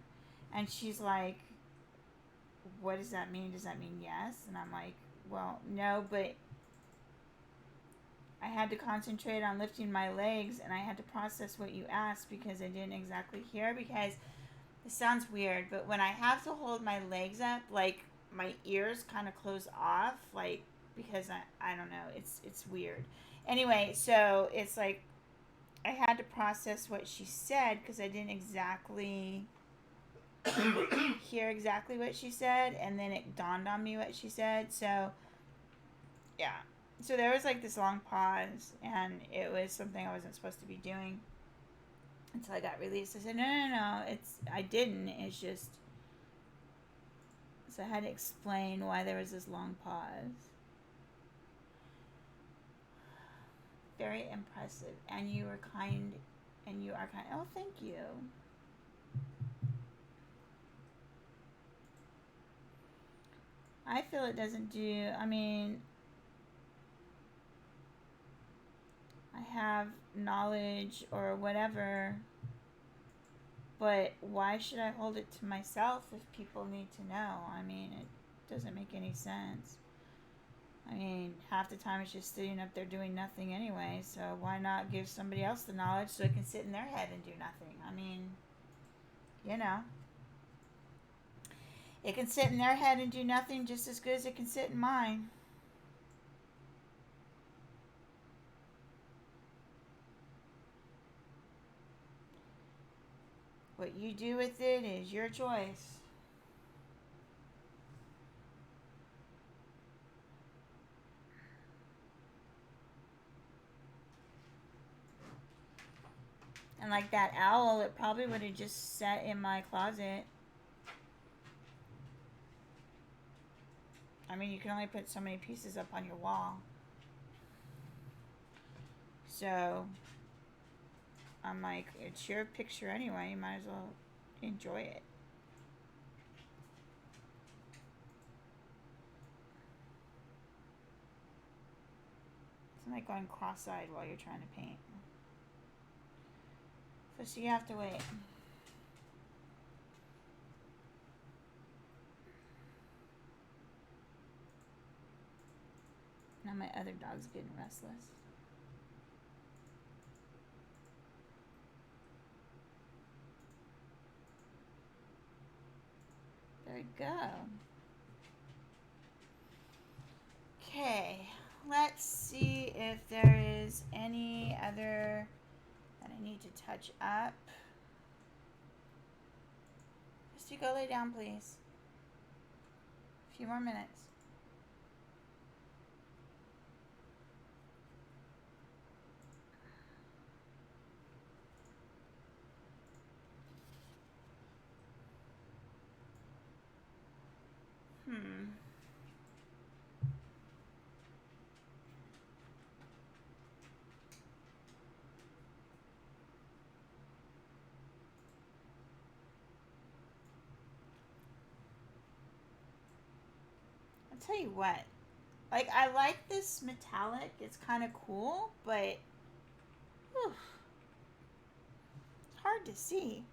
and she's like, "What does that mean? Does that mean yes?" And I'm like, "Well, no, but I had to concentrate on lifting my legs, and I had to process what you asked because I didn't exactly hear, because it sounds weird, but when I have to hold my legs up, like my ears kind of close off, like, because I don't know, it's weird. Anyway, so it's like I had to process what she said because I didn't exactly hear exactly what she said, and then it dawned on me what she said. So yeah, so there was like this long pause, and it was something I wasn't supposed to be doing until I got released. I said, no, I didn't. It's just, so I had to explain why there was this long pause. Very impressive. And you were kind, and you are kind. Oh, thank you. I feel it doesn't do, I mean, I have knowledge or whatever, But why should I hold it to myself if people need to know? I mean, it doesn't make any sense. I mean, half the time it's just sitting up there doing nothing anyway, so why not give somebody else the knowledge so it can sit in their head and do nothing? I mean, you know. It can sit in their head and do nothing just as good as it can sit in mine. What you do with it is your choice. And like that owl, it probably would have just sat in my closet. I mean, you can only put so many pieces up on your wall. So, I'm like, it's your picture anyway. You might as well enjoy it. It's like going cross-eyed while you're trying to paint. So you have to wait. Now my other dog's getting restless. There we go. Okay, let's see if there is any other that I need to touch up. Chrissy, go lay down, please. A few more minutes. I'll tell you what. Like, I like this metallic. It's kind of cool, but whew, it's hard to see.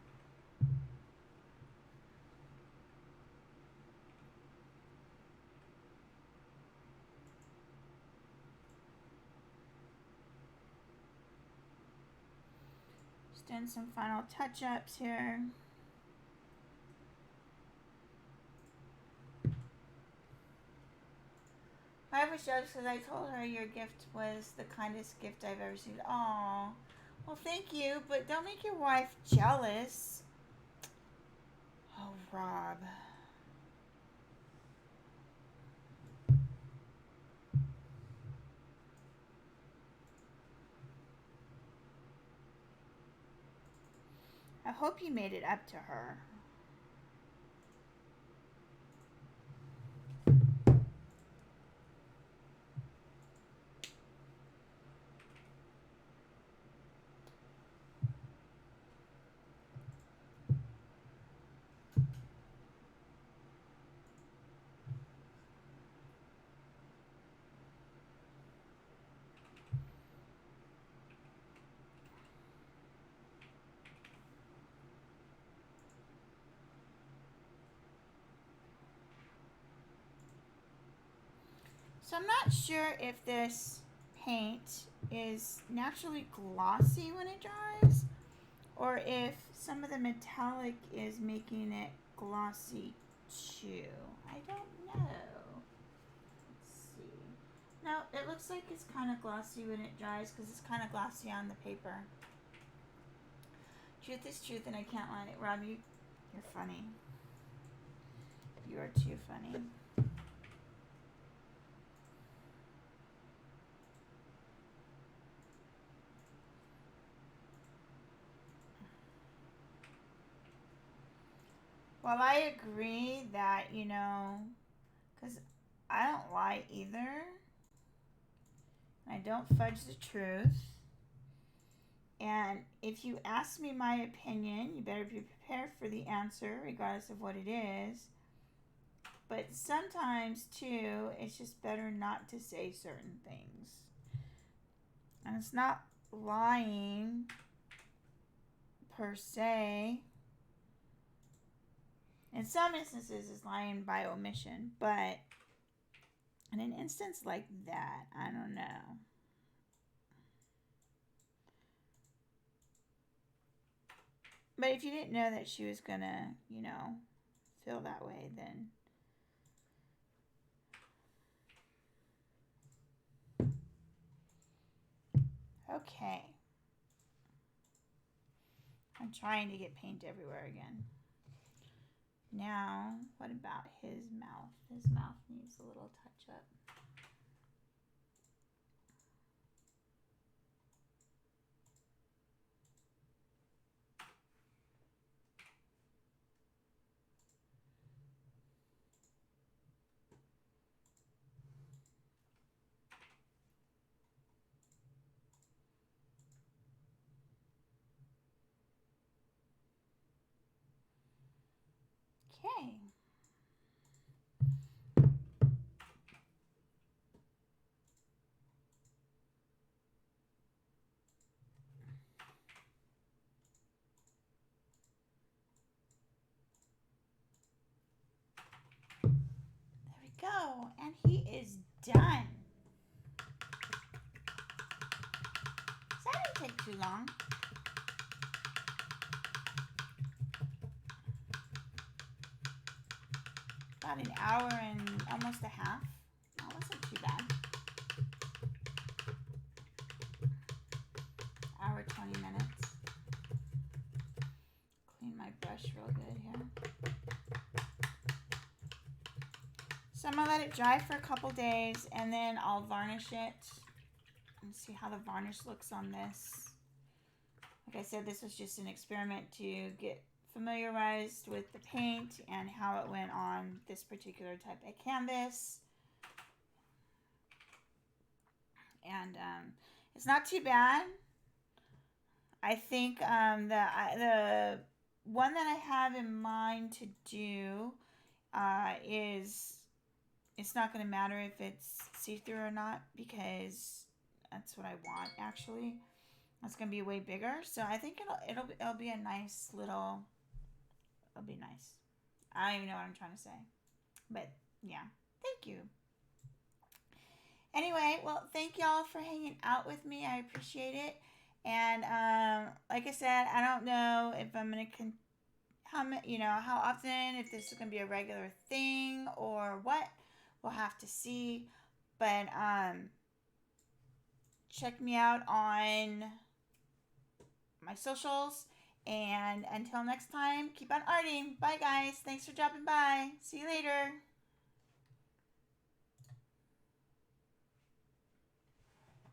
Just doing some final touch-ups here. I was jealous because I told her your gift was the kindest gift I've ever seen. Aw. Well, thank you, but don't make your wife jealous. Oh, Rob. I hope you made it up to her. So I'm not sure if this paint is naturally glossy when it dries, or if some of the metallic is making it glossy too. I don't know. Let's see. No, it looks like it's kind of glossy when it dries because it's kind of glossy on the paper. Truth is truth, and I can't lie. Rob, you're funny. You are too funny. Well, I agree that, you know, because I don't lie either. I don't fudge the truth. And if you ask me my opinion, you better be prepared for the answer, regardless of what it is. But sometimes, too, it's just better not to say certain things. And it's not lying, per se. In some instances, it's lying by omission, but in an instance like that, I don't know. But if you didn't know that she was gonna, you know, feel that way, then okay. I'm trying to get paint everywhere again. Now, what about his mouth? His mouth needs a little touch up. Okay. There we go. And he is done. So that didn't take too long. About an hour and almost a half. That wasn't too bad. Hour 20 minutes. Clean my brush real good here. So I'm gonna let it dry for a couple days and then I'll varnish it and see how the varnish looks on this. Like I said, this was just an experiment to get familiarized with the paint and how it went on this particular type of canvas. And it's not too bad. I think the one that I have in mind to do is, it's not going to matter if it's see-through or not, because that's what I want actually. It's going to be way bigger, so I think it'll be a nice little. It'll be nice. I don't even know what I'm trying to say, but yeah, thank you. Anyway, well, thank y'all for hanging out with me. I appreciate it. And like I said, I don't know if I'm gonna how often, if this is gonna be a regular thing or what. We'll have to see. But check me out on my socials. And until next time, keep on arting. Bye, guys. Thanks for dropping by. See you later.